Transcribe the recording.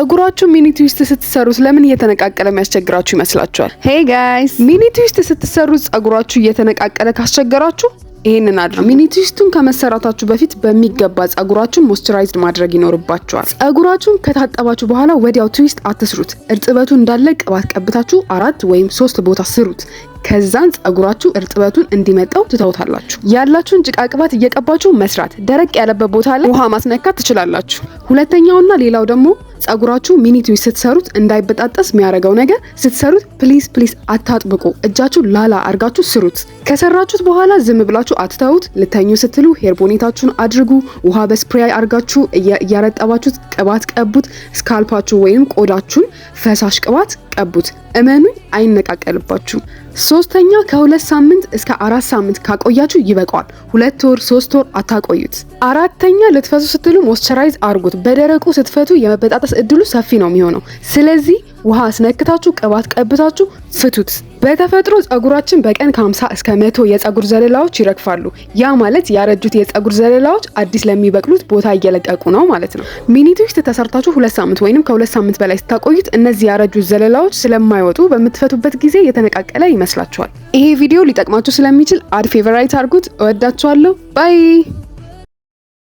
ጸጉራችሁ ሚኒ ትዊስት ስትሰሩት ለምን እየተነቃቀለ የሚያስቸግራችሁ ይመስላችኋል? ሄይ ጋይስ፣ ሚኒ ትዊስት ስትሰሩት ጸጉራችሁ እየተነቃቀለ ካስቸገራችሁ ይሄንን አድርጉ። ሚኒ ትዊስቱን ከመሰራታችሁ በፊት በሚገባ ጸጉራችሁን ሞይስቸራይዝድ ማድረግ ይኖርባችኋል። ጸጉራችሁን ከታጠባችሁ በኋላ ወዲያው ትዊስት አትስሩት። እርጥበቱ እንዳለ ቅባት ቀብታችሁ 4 ወይም 3 ቦታ ስሩት። ከዛን ጸጉራችሁ እርጥበቱን እንዲመጣው ትተውታላችሁ። ያላችሁን ጭቃ ቅባት እየቀባችሁ መስራት። ደረቅ ያለበት ቦታ ላይ ውሃ ማስነካት ትችላላችሁ። ሁለተኛውና ሌላው ደግሞ ጸጉራችሁ ሚኒ ትዊስት ስትሰሩት እንዳይበጣጠስ የሚያደርገው ነገር ስትሰሩት ፕሊዝ አታጥብቁ። እጃችሁ ላላ አርጋችሁ ስሩት። ከሰራችሁት በኋላ ዝም ብላችሁ አትተውት። ልተኙ ስትሉ ሄር ቦኔታችሁን አድርጉ። ውሃ በስፕሬይ አርጋችሁ እያረጠባችሁት ቅባት ቀቡት። ስካልፓችሁ ወይም ቆዳችሁን ፈሳሽ ቅባት ቀቡት። እመኑኝ አይነቃቀልባችሁ። ሶስተኛ ከ2 ሳምንት እስከ 4 ሳምንት ካቆያችሁ ይበቃዋል። 2 ወር 3 ወር አታቆዩት። አራተኛ ልትፈቱ ስትሉ ሞይስቸራይዝ አርጉት። በደረቁ ስትፈቱ የመበጣጠስ እድሉ ሰፊ ነው የሚሆነው። ስለዚህ ውሃ አስነክታችሁ ቅባት ቀብታችሁ ፍቱት። በተፈጥሮ ጸጉራችን በቀን ከ50 እስከ 100 የጸጉር ዘለላዎች ይረግፋሉ። ያ ማለት ያረጁት የጸጉር ዘለላዎች አዲስ ለሚበቅሉት ቦታ እየለቀቁ ነው ማለት ነው። ሚኒ ትዊስት ተሰርታችሁ 2 ሳምንት ወይንም ከ2 ሳምንት በላይ ስታቆዩት እነዚህ ያረጁት ዘለላዎች ስለማይወጡ በምትፈቱበት ጊዜ የተነቃቀለ ይመስላችኋል። ይሄ ቪዲዮ ሊጠቅማችሁ ስለሚችል አድ ፌቨራይት አርጉት። እወዳችኋለሁ። ባይ